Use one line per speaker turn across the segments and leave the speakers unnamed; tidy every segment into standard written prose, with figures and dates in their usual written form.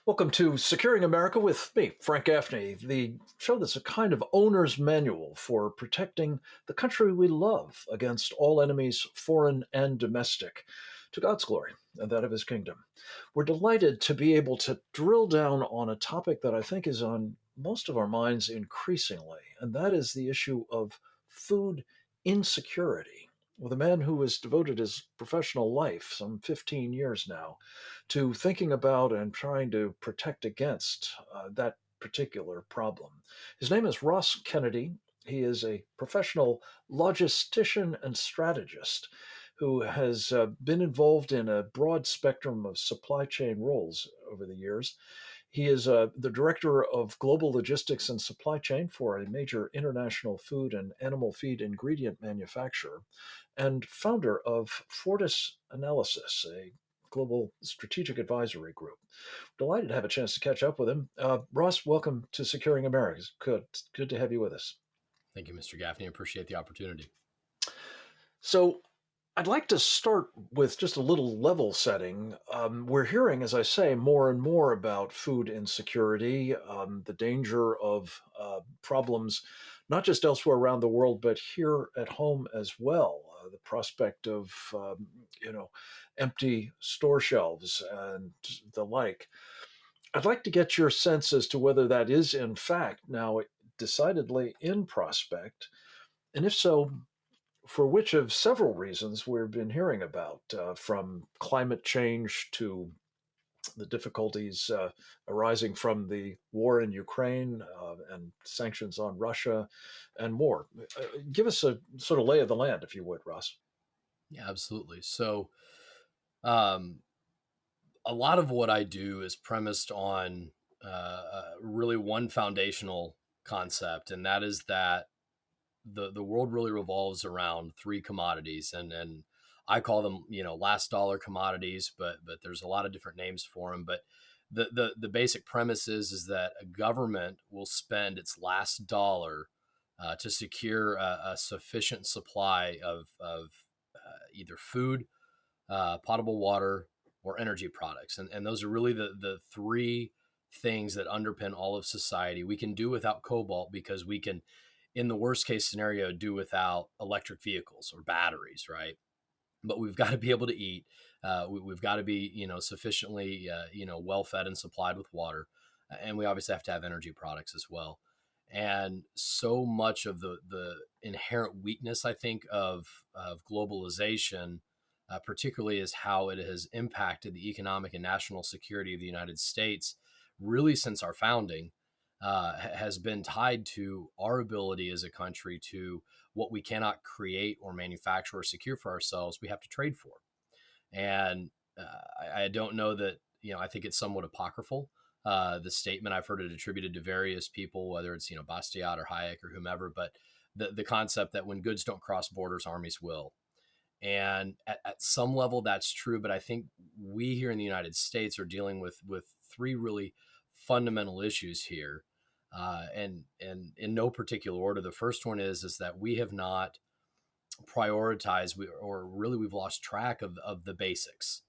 Welcome to Securing America with me, Frank Gaffney, the show that's a kind of owner's manual for protecting the country we love against all enemies, foreign and domestic, to God's glory and that of his kingdom. We're delighted to be able to drill down on a topic that I think is on most of our minds increasingly, and that is the issue of food insecurity. With a man who has devoted his professional life, some 15 years now, to thinking about and trying to protect against that particular problem. His name is Ross Kennedy. He is a professional logistician and strategist who has been involved in a broad spectrum of supply chain roles over the years. He is the director of global logistics and supply chain for a major international food and animal feed ingredient manufacturer and founder of Fortis Analysis, a global strategic advisory group. Delighted to have a chance to catch up with him. Ross, welcome to Securing America. It's good to have you with us.
Thank you, Mr. Gaffney. I appreciate the opportunity.
So, I'd like to start with just a little level setting. We're hearing, as I say, more and more about food insecurity, the danger of problems, not just elsewhere around the world, but here at home as well. The prospect of, empty store shelves and the like. I'd like to get your sense as to whether that is, in fact, now decidedly in prospect, and if so, for which of several reasons we've been hearing about, from climate change to the difficulties arising from the war in Ukraine and sanctions on Russia and more. Give us a sort of lay of the land, if you would, Ross.
Yeah, absolutely. So, um, a lot of what I do is premised on really one foundational concept, and that is that the world really revolves around three commodities, and I call them last dollar commodities, but there's a lot of different names for them. But the basic premise is that a government will spend its last dollar to secure a sufficient supply of either food, potable water, or energy products. And those are really the three things that underpin all of society. We can do without cobalt because we can, in the worst case scenario, do without electric vehicles or batteries, right? But we've got to be able to eat. We've got to be, sufficiently, well fed and supplied with water, and we obviously have to have energy products as well. And so much of the inherent weakness, I think, of globalization, particularly, is how it has impacted the economic and national security of the United States, really since our founding, has been tied to our ability as a country to what we cannot create or manufacture or secure for ourselves, we have to trade for. And I don't know that, I think it's somewhat apocryphal. The statement, I've heard it attributed to various people, whether it's, Bastiat or Hayek or whomever, but the concept that when goods don't cross borders, armies will. And at some level, that's true. But I think we here in the United States are dealing with three really fundamental issues here, and in no particular order. The first one is that we have not prioritized, or really we've lost track of the basics.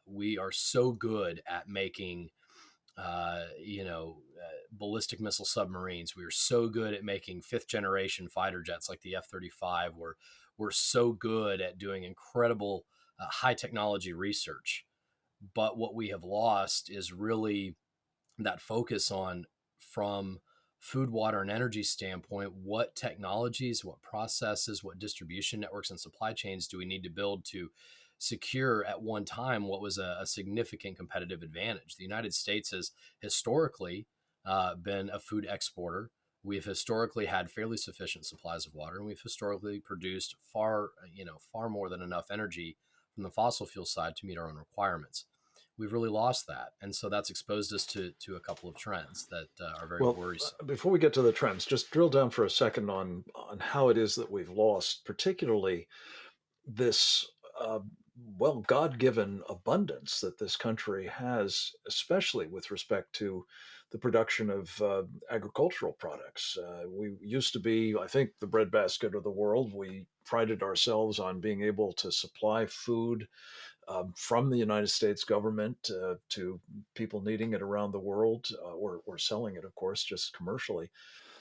We are so good at making ballistic missile submarines. We are so good at making fifth generation fighter jets like the F-35. We're so good at doing incredible high technology research. But what we have lost is really that focus on, from food, water, and energy standpoint, what technologies, what processes, what distribution networks and supply chains do we need to build to secure at one time what was a significant competitive advantage. The United States has historically been a food exporter. We've historically had fairly sufficient supplies of water, and we've historically produced far more than enough energy from the fossil fuel side to meet our own requirements. We've really lost that, and so that's exposed us to a couple of trends that are very
Well,
worrisome.
before we get to the trends, just drill down for a second on how it is that we've lost, particularly this well, God given abundance that this country has, especially with respect to the production of agricultural products. We used to be, I think, the breadbasket of the world. We prided ourselves on being able to supply food from the United States government to people needing it around the world, or selling it, of course, just commercially.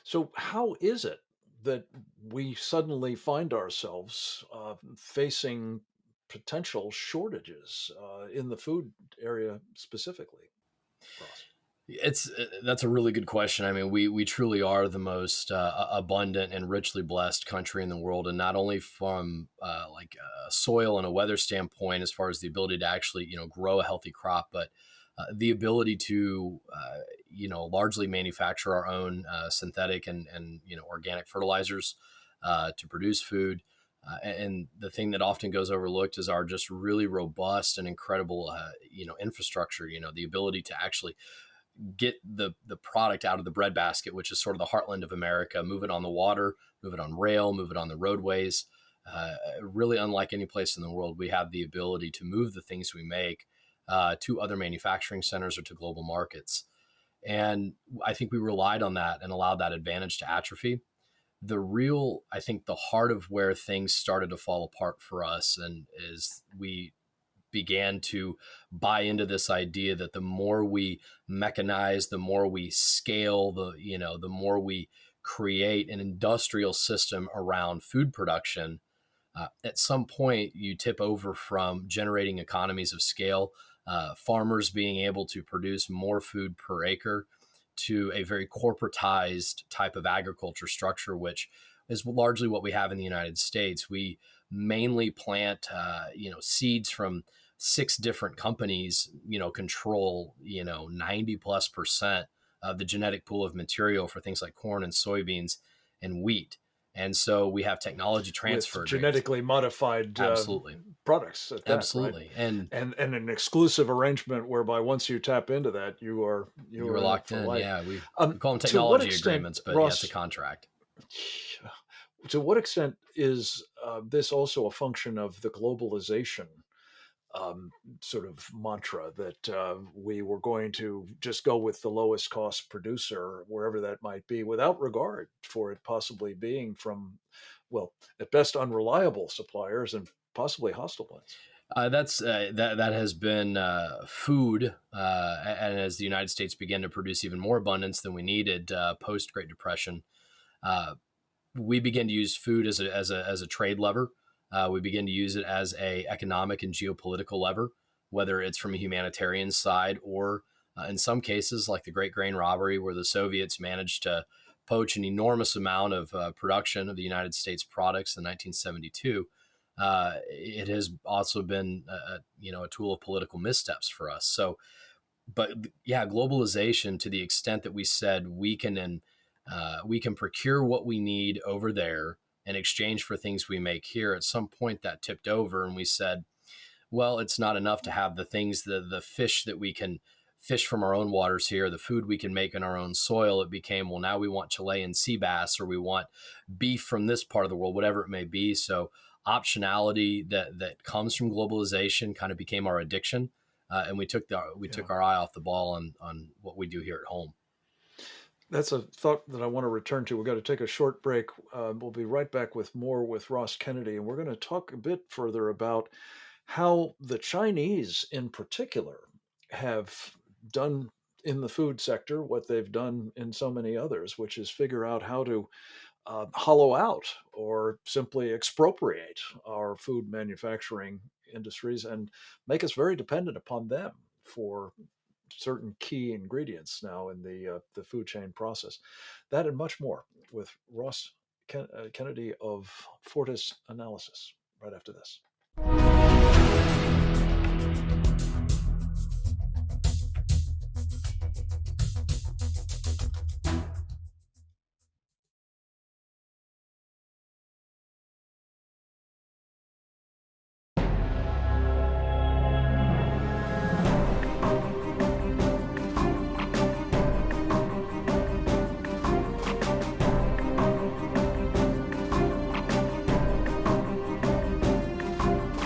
So, how is it that we suddenly find ourselves facing potential shortages in the food area specifically, Ross?
It's That's a really good question. I mean, we truly are the most abundant and richly blessed country in the world, and not only from like a soil and a weather standpoint, as far as the ability to actually grow a healthy crop, but the ability to largely manufacture our own synthetic and organic fertilizers to produce food. And the thing that often goes overlooked is our just really robust and incredible, infrastructure. The ability to actually get the product out of the breadbasket, which is sort of the heartland of America, move it on the water, move it on rail, move it on the roadways. Really, unlike any place in the world, we have the ability to move the things we make to other manufacturing centers or to global markets. And I think we relied on that and allowed that advantage to atrophy. I think the heart of where things started to fall apart for us, and is we began to buy into this idea that the more we mechanize, the more we scale, the more we create an industrial system around food production, at some point you tip over from generating economies of scale, farmers being able to produce more food per acre, to a very corporatized type of agriculture structure, which is largely what we have in the United States. We mainly plant, seeds from six different companies, control, 90+% of the genetic pool of material for things like corn and soybeans and wheat. And so we have technology transfer
With
agreements.
genetically modified
Absolutely.
products at that, right?
Absolutely. And
And an exclusive arrangement whereby once you tap into that, you
you were
are in it
locked
for
in.
life.
Yeah. We
Um,
call them
to what
technology
extent,
agreements, but yeah, it's a
Ross?
contract.
To what extent is this also a function of the globalization um, sort of mantra that we were going to just go with the lowest cost producer, wherever that might be, without regard for it possibly being from, well, at best unreliable suppliers and possibly hostile ones?
That has been food, and as the United States began to produce even more abundance than we needed post Great Depression, uh, we begin to use food as a trade lever. We begin to use it as a economic and geopolitical lever, whether it's from a humanitarian side or, in some cases, like the Great Grain Robbery, where the Soviets managed to poach an enormous amount of production of the United States products in 1972. It has also been a tool of political missteps for us. So, but yeah, globalization, to the extent that we said we can procure what we need over there in exchange for things we make here. At some point, that tipped over, and we said, well, it's not enough to have the things, the fish that we can fish from our own waters here, the food we can make in our own soil. It became, well, now we want Chilean sea bass, or we want beef from this part of the world, whatever it may be. So optionality that comes from globalization kind of became our addiction, and we
Yeah.
took our eye off the ball on what we do here at home.
That's a thought that I want to return to. We've got to take a short break. We'll be right back with more with Ross Kennedy, and we're going to talk a bit further about how the Chinese, in particular, have done in the food sector what they've done in so many others, which is figure out how to hollow out or simply expropriate our food manufacturing industries and make us very dependent upon them for certain key ingredients now in the food chain process. That and much more with Ross Kennedy of Fortis Analysis right after this.